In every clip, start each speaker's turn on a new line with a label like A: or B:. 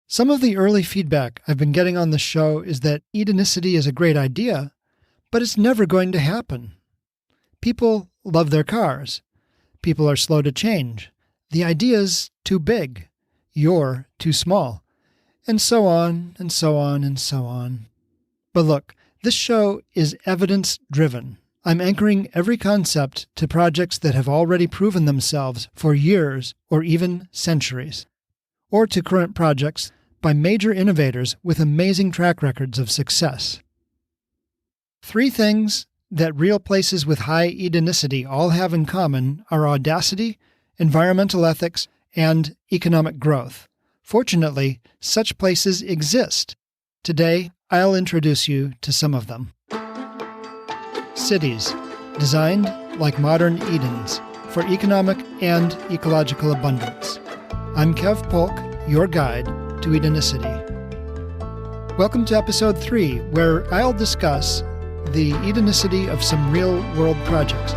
A: Some of the early feedback I've been getting on the show is that Edenicity is a great idea, but it's never going to happen. People love their cars. People are slow to change. The idea's too big. You're too small. And so on, and so on, and so on. But look, this show is evidence-driven. I'm anchoring every concept to projects that have already proven themselves for years or even centuries, or to current projects by major innovators with amazing track records of success. 3 things that real places with high Edenicity all have in common are audacity, environmental ethics, and economic growth. Fortunately, such places exist. Today, I'll introduce you to some of them. Cities, designed like modern Edens, for economic and ecological abundance. I'm Kev Polk, your guide to Edenicity. Welcome to Episode 3, where I'll discuss the Edenicity of some real-world projects.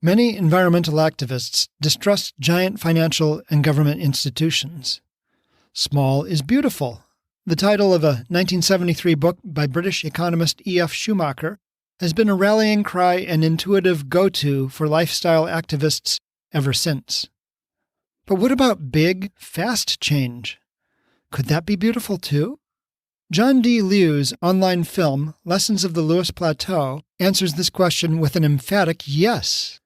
A: Many environmental activists distrust giant financial and government institutions. Small is beautiful. The title of a 1973 book by British economist E.F. Schumacher has been a rallying cry and intuitive go-to for lifestyle activists ever since. But what about big, fast change? Could that be beautiful too? John D. Liu's online film, Lessons of the Lewis Plateau, answers this question with an emphatic yes.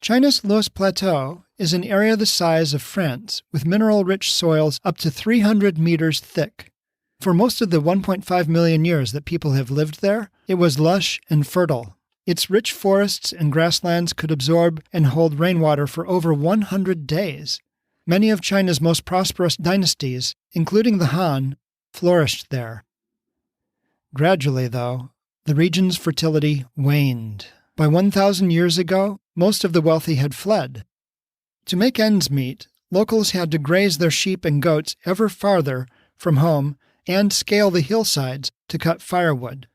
A: China's Lewis Plateau is an area the size of France with mineral-rich soils up to 300 meters thick. For most of the 1.5 million years that people have lived there, it was lush and fertile. Its rich forests and grasslands could absorb and hold rainwater for over 100 days. Many of China's most prosperous dynasties, including the Han, flourished there. Gradually, though, the region's fertility waned. By 1,000 years ago, most of the wealthy had fled. To make ends meet, locals had to graze their sheep and goats ever farther from home and scale the hillsides to cut firewood.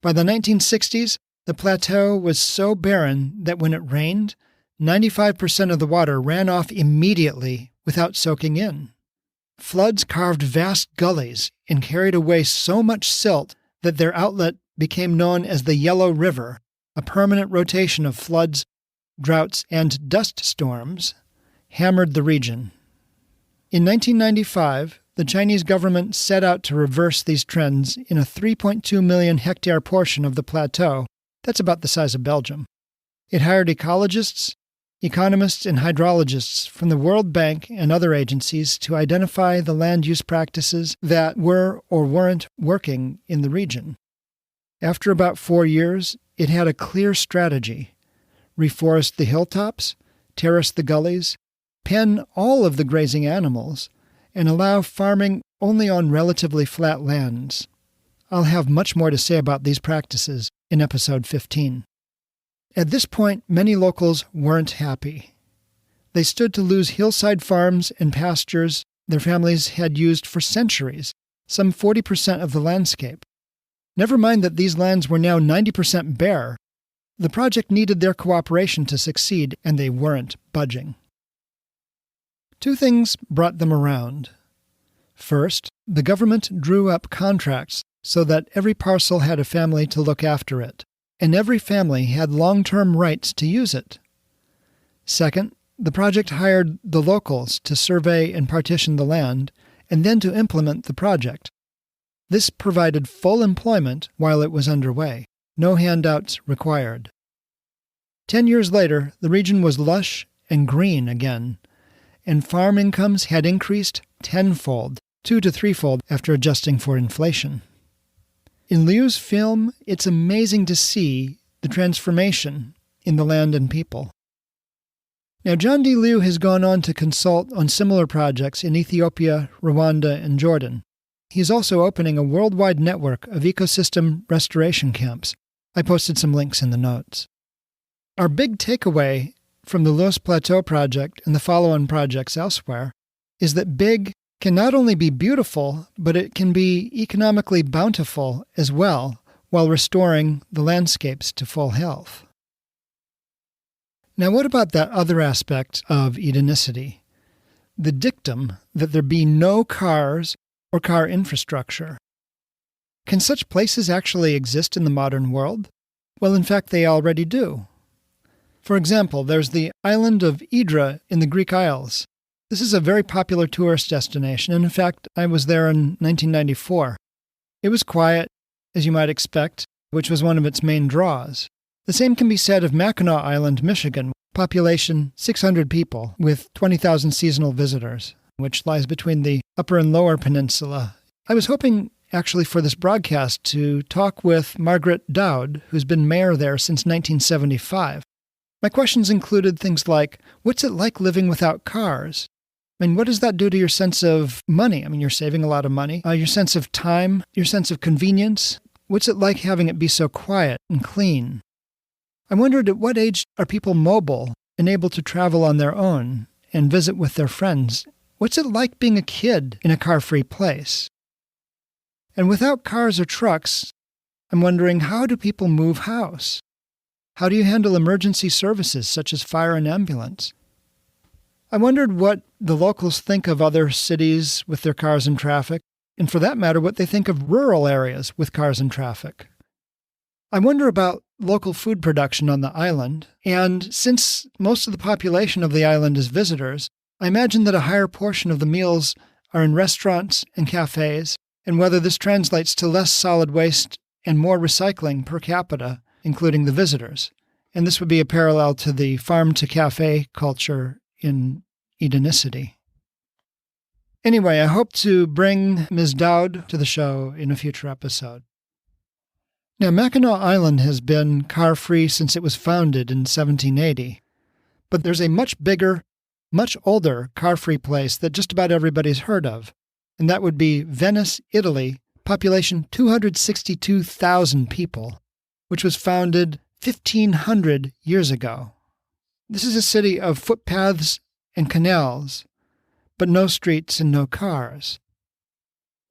A: By the 1960s, the plateau was so barren that when it rained, 95% of the water ran off immediately without soaking in. Floods carved vast gullies and carried away so much silt that their outlet became known as the Yellow River. A permanent rotation of floods, droughts, and dust storms hammered the region. In 1995, the Chinese government set out to reverse these trends in a 3.2 million hectare portion of the plateau that's about the size of Belgium. It hired ecologists, economists, and hydrologists from the World Bank and other agencies to identify the land use practices that were or weren't working in the region. After about 4 years, it had a clear strategy: reforest the hilltops, terrace the gullies, pen all of the grazing animals, and allow farming only on relatively flat lands. I'll have much more to say about these practices in Episode 15. At this point, many locals weren't happy. They stood to lose hillside farms and pastures their families had used for centuries, some 40% of the landscape. Never mind that these lands were now 90% bare. The project needed their cooperation to succeed, and they weren't budging. 2 things brought them around. First, the government drew up contracts so that every parcel had a family to look after it, and every family had long-term rights to use it. Second, the project hired the locals to survey and partition the land, and then to implement the project. This provided full employment while it was underway. No handouts required. 10 years later, the region was lush and green again, and farm incomes had increased tenfold, 2 to 3-fold after adjusting for inflation. In Liu's film, it's amazing to see the transformation in the land and people. Now, John D. Liu has gone on to consult on similar projects in Ethiopia, Rwanda, and Jordan. He's also opening a worldwide network of ecosystem restoration camps. I posted some links in the notes. Our big takeaway from the Lewis Plateau project and the follow-on projects elsewhere is that big can not only be beautiful, but it can be economically bountiful as well, while restoring the landscapes to full health. Now, what about that other aspect of Edenicity? the dictum that there be no cars or car infrastructure. Can such places actually exist in the modern world? Well, in fact, they already do. For example, there's the island of Idra in the Greek Isles. This is a very popular tourist destination, and in fact, I was there in 1994. It was quiet, as you might expect, which was one of its main draws. The same can be said of Mackinac Island, Michigan, population 600 people, with 20,000 seasonal visitors, which lies between the Upper and Lower Peninsula. I was hoping, actually, for this broadcast to talk with Margaret Dowd, who's been mayor there since 1975. My questions included things like, what's it like living without cars? I mean, what does that do to your sense of money? I mean, you're saving a lot of money. Your sense of time, your sense of convenience. What's it like having it be so quiet and clean? I wondered at what age are people mobile and able to travel on their own and visit with their friends? What's it like being a kid in a car-free place? And without cars or trucks, I'm wondering, how do people move house? How do you handle emergency services such as fire and ambulance? I wondered what the locals think of other cities with their cars and traffic, and for that matter, what they think of rural areas with cars and traffic. I wonder about local food production on the island, and since most of the population of the island is visitors, I imagine that a higher portion of the meals are in restaurants and cafes, and whether this translates to less solid waste and more recycling per capita, including the visitors. And this would be a parallel to the farm-to-cafe culture in Edenicity. Anyway, I hope to bring Ms. Dowd to the show in a future episode. Now, Mackinac Island has been car-free since it was founded in 1780, but there's a much bigger, much older car-free place that just about everybody's heard of, and that would be Venice, Italy, population 262,000 people, which was founded 1,500 years ago. This is a city of footpaths and canals, but no streets and no cars.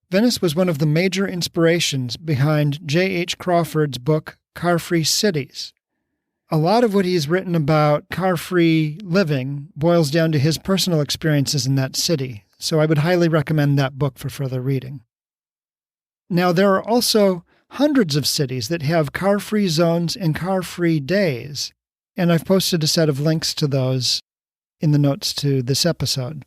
A: Venice was one of the major inspirations behind J.H. Crawford's book, Carfree Cities. A lot of what he's written about car-free living boils down to his personal experiences in that city, so I would highly recommend that book for further reading. Now, there are also hundreds of cities that have car-free zones and car-free days, and I've posted a set of links to those in the notes to this episode.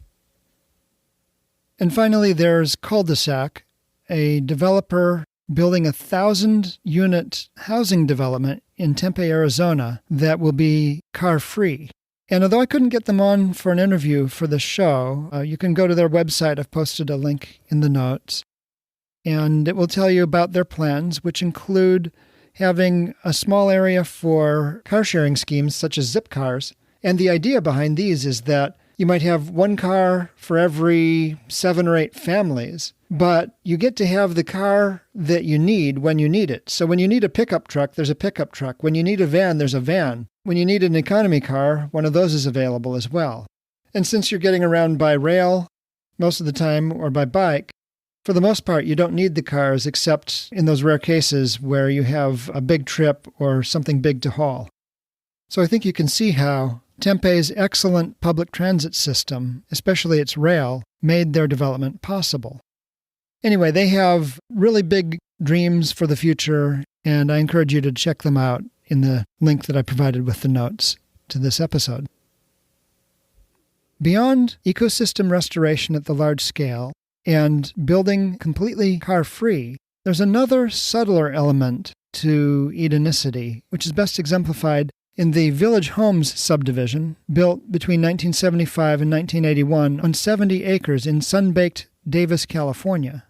A: And finally, there's Cul-de-sac, a developer building a 1,000-unit housing development in Tempe, Arizona that will be car-free. And although I couldn't get them on for an interview for the show, you can go to their website. I've posted a link in the notes. And it will tell you about their plans, which include having a small area for car-sharing schemes such as zip cars. And the idea behind these is that you might have one car for every 7 or 8 families, but you get to have the car that you need when you need it. So when you need a pickup truck, there's a pickup truck. When you need a van, there's a van. When you need an economy car, one of those is available as well. And since you're getting around by rail most of the time or by bike, for the most part, you don't need the cars except in those rare cases where you have a big trip or something big to haul. So I think you can see how Tempe's excellent public transit system, especially its rail, made their development possible. Anyway, they have really big dreams for the future, and I encourage you to check them out in the link that I provided with the notes to this episode. Beyond ecosystem restoration at the large scale and building completely car-free, there's another subtler element to Edenicity, which is best exemplified in the Village Homes subdivision, built between 1975 and 1981 on 70 acres in sun-baked Davis, California.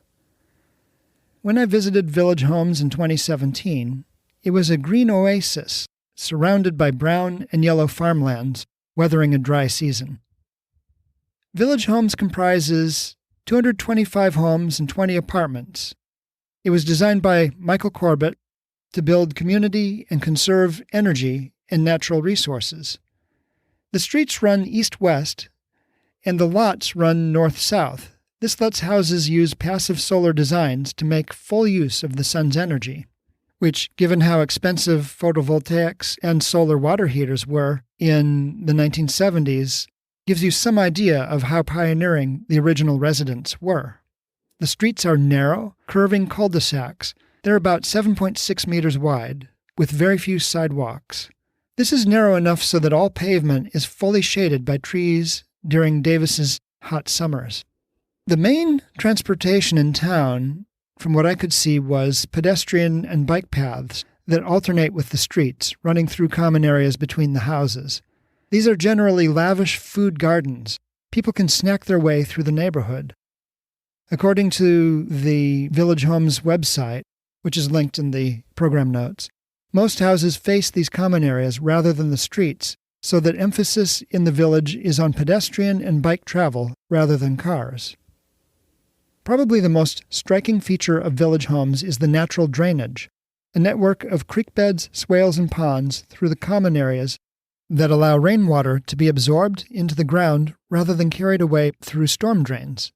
A: When I visited Village Homes in 2017, it was a green oasis surrounded by brown and yellow farmlands, weathering a dry season. Village Homes comprises 225 homes and 20 apartments. It was designed by Michael Corbett to build community and conserve energy and natural resources. The streets run east-west, and the lots run north-south. This lets houses use passive solar designs to make full use of the sun's energy, which, given how expensive photovoltaics and solar water heaters were in the 1970s, gives you some idea of how pioneering the original residents were. The streets are narrow, curving cul-de-sacs. They're about 7.6 meters wide, with very few sidewalks. This is narrow enough so that all pavement is fully shaded by trees during Davis's hot summers. The main transportation in town, from what I could see, was pedestrian and bike paths that alternate with the streets, running through common areas between the houses. These are generally lavish food gardens. People can snack their way through the neighborhood. According to the Village Homes website, which is linked in the program notes, most houses face these common areas rather than the streets, so that emphasis in the village is on pedestrian and bike travel rather than cars. Probably the most striking feature of village homes is the natural drainage, a network of creek beds, swales, and ponds through the common areas that allow rainwater to be absorbed into the ground rather than carried away through storm drains.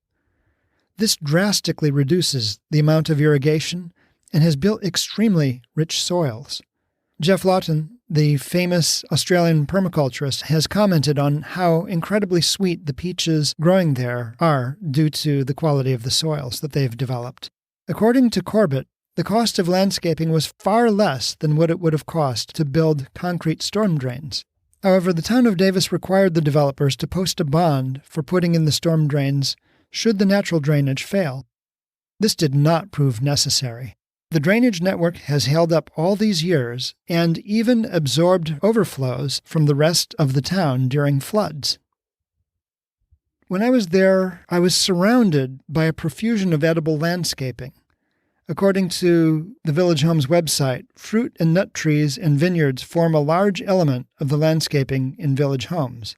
A: This drastically reduces the amount of irrigation and has built extremely rich soils. Jeff Lawton, the famous Australian permaculturist, has commented on how incredibly sweet the peaches growing there are due to the quality of the soils that they've developed. According to Corbett, the cost of landscaping was far less than what it would have cost to build concrete storm drains. However, the town of Davis required the developers to post a bond for putting in the storm drains should the natural drainage fail. This did not prove necessary. The drainage network has held up all these years and even absorbed overflows from the rest of the town during floods. When I was there, I was surrounded by a profusion of edible landscaping. According to the Village Homes website, fruit and nut trees and vineyards form a large element of the landscaping in Village Homes.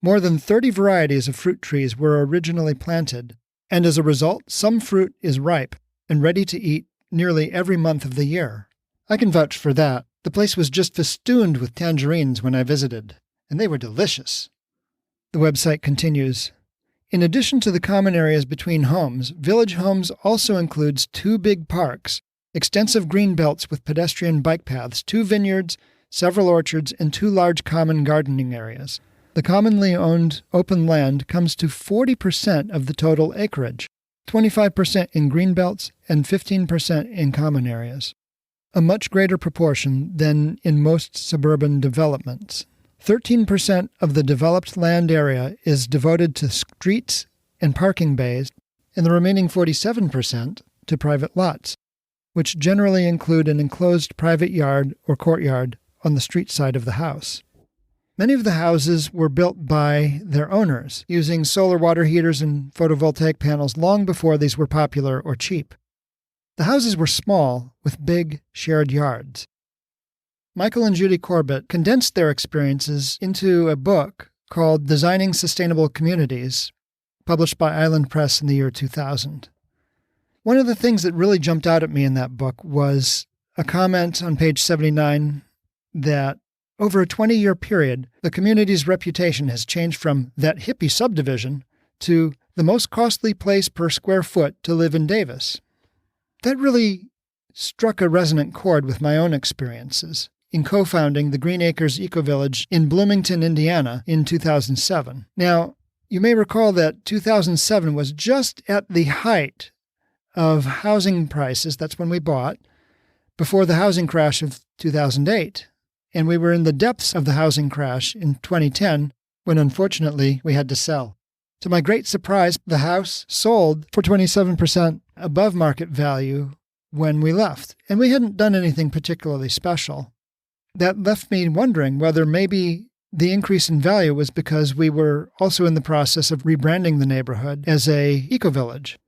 A: More than 30 varieties of fruit trees were originally planted, and as a result, some fruit is ripe and ready to eat nearly every month of the year. I can vouch for that. The place was just festooned with tangerines when I visited, and they were delicious. The website continues, in addition to the common areas between homes, Village Homes also includes 2 big parks, extensive green belts with pedestrian bike paths, 2 vineyards, several orchards, and 2 large common gardening areas. The commonly owned open land comes to 40% of the total acreage, 25% in green belts and 15% in common areas, a much greater proportion than in most suburban developments. 13% of the developed land area is devoted to streets and parking bays, and the remaining 47% to private lots, which generally include an enclosed private yard or courtyard on the street side of the house. Many of the houses were built by their owners, using solar water heaters and photovoltaic panels long before these were popular or cheap. The houses were small, with big, shared yards. Michael and Judy Corbett condensed their experiences into a book called Designing Sustainable Communities, published by Island Press in the year 2000. One of the things that really jumped out at me in that book was a comment on page 79 that over a 20-year period, the community's reputation has changed from that hippie subdivision to the most costly place per square foot to live in Davis. That really struck a resonant chord with my own experiences in co-founding the Green Acres Eco-Village in Bloomington, Indiana in 2007. Now, you may recall that 2007 was just at the height of housing prices, that's when we bought, before the housing crash of 2008. And we were in the depths of the housing crash in 2010 when, unfortunately, we had to sell. To my great surprise, the house sold for 27% above market value when we left, and we hadn't done anything particularly special. That left me wondering whether maybe the increase in value was because we were also in the process of rebranding the neighborhood as a eco-village.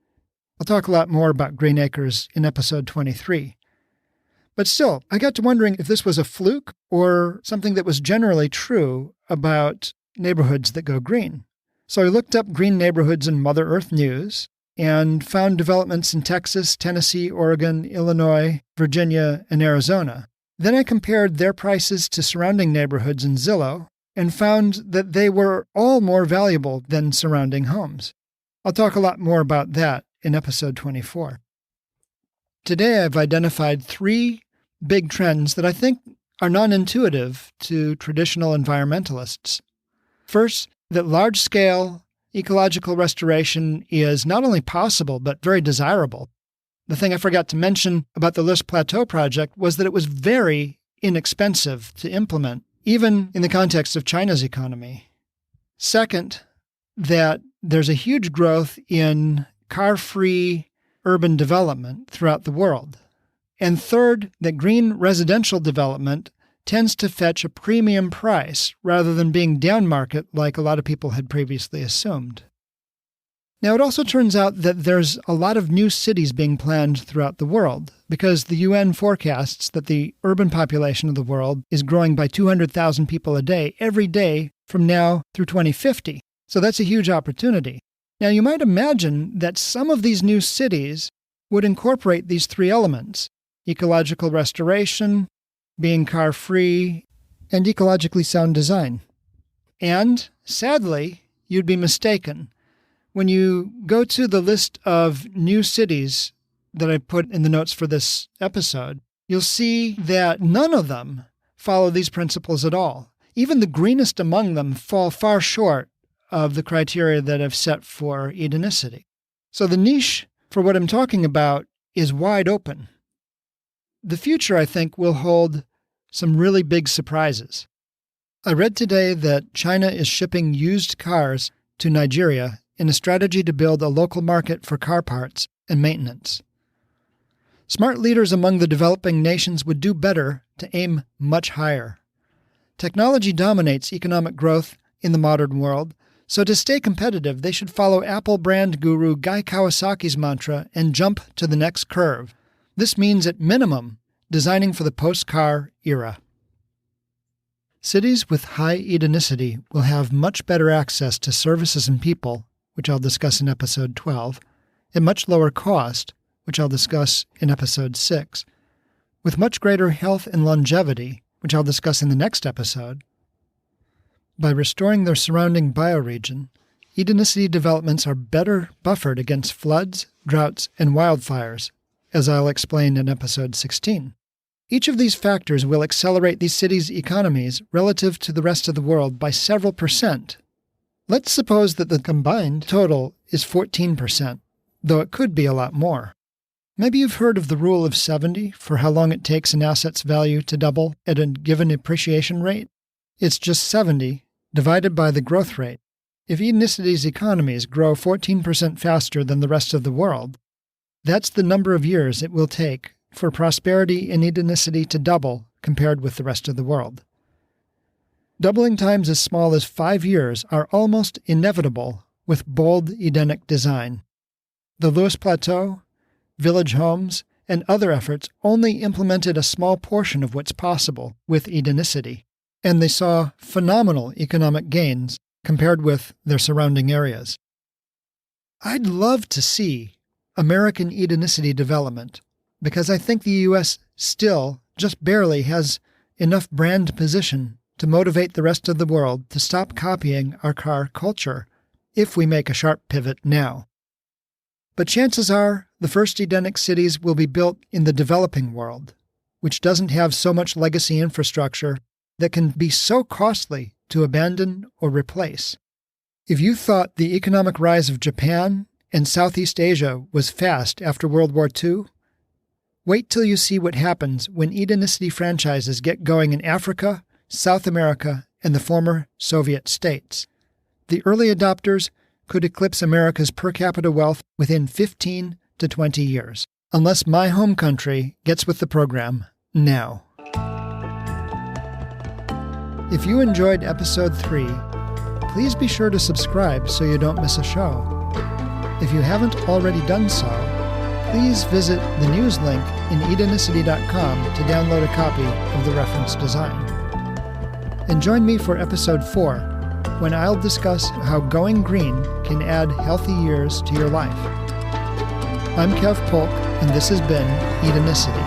A: I'll talk a lot more about Green Acres in episode 23. But still, I got to wondering if this was a fluke or something that was generally true about neighborhoods that go green. So I looked up green neighborhoods in Mother Earth News and found developments in Texas, Tennessee, Oregon, Illinois, Virginia, and Arizona. Then I compared their prices to surrounding neighborhoods in Zillow and found that they were all more valuable than surrounding homes. I'll talk a lot more about that in episode 24. Today I've identified 3 big trends that I think are non-intuitive to traditional environmentalists. First, that large-scale ecological restoration is not only possible, but very desirable. The thing I forgot to mention about the Loess Plateau project was that it was very inexpensive to implement, even in the context of China's economy. Second, that there's a huge growth in car-free urban development throughout the world. And third, that green residential development tends to fetch a premium price rather than being down market like a lot of people had previously assumed. Now, it also turns out that there's a lot of new cities being planned throughout the world because the UN forecasts that the urban population of the world is growing by 200,000 people a day every day from now through 2050. So that's a huge opportunity. Now, you might imagine that some of these new cities would incorporate these three elements: ecological restoration, being car-free, and ecologically sound design. And, sadly, you'd be mistaken. When you go to the list of new cities that I put in the notes for this episode, you'll see that none of them follow these principles at all. Even the greenest among them fall far short of the criteria that I've set for Edenicity. So the niche for what I'm talking about is wide open. The future, I think, will hold some really big surprises. I read today that China is shipping used cars to Nigeria in a strategy to build a local market for car parts and maintenance. Smart leaders among the developing nations would do better to aim much higher. Technology dominates economic growth in the modern world, so to stay competitive, they should follow Apple brand guru Guy Kawasaki's mantra and jump to the next curve. This means, at minimum, designing for the post-car era. Cities with high Edenicity will have much better access to services and people, which I'll discuss in Episode 12, at much lower cost, which I'll discuss in Episode 6, with much greater health and longevity, which I'll discuss in the next episode. By restoring their surrounding bioregion, Edenicity developments are better buffered against floods, droughts, and wildfires, as I'll explain in Episode 16. Each of these factors will accelerate these cities' economies relative to the rest of the world by several percent. Let's suppose that the combined total is 14%, though it could be a lot more. Maybe you've heard of the rule of 70 for how long it takes an asset's value to double at a given appreciation rate. It's just 70 divided by the growth rate. If Edenicity's economies grow 14% faster than the rest of the world, that's the number of years it will take for prosperity in Edenicity to double compared with the rest of the world. Doubling times as small as 5 years are almost inevitable with bold Edenic design. The Loess Plateau, Village Homes, and other efforts only implemented a small portion of what's possible with Edenicity, and they saw phenomenal economic gains compared with their surrounding areas. I'd love to see American Edenicity development, because I think the U.S. still, just barely, has enough brand position to motivate the rest of the world to stop copying our car culture if we make a sharp pivot now. But chances are the first Edenic cities will be built in the developing world, which doesn't have so much legacy infrastructure that can be so costly to abandon or replace. If you thought the economic rise of Japan and Southeast Asia was fast after World War II, wait till you see what happens when Edenicity franchises get going in Africa, South America, and the former Soviet states. The early adopters could eclipse America's per capita wealth within 15 to 20 years, unless my home country gets with the program now. If you enjoyed Episode 3, please be sure to subscribe so you don't miss a show. If you haven't already done so, please visit the news link in edenicity.com to download a copy of the reference design. And join me for Episode 4, when I'll discuss how going green can add healthy years to your life. I'm Kev Polk, and this has been Edenicity.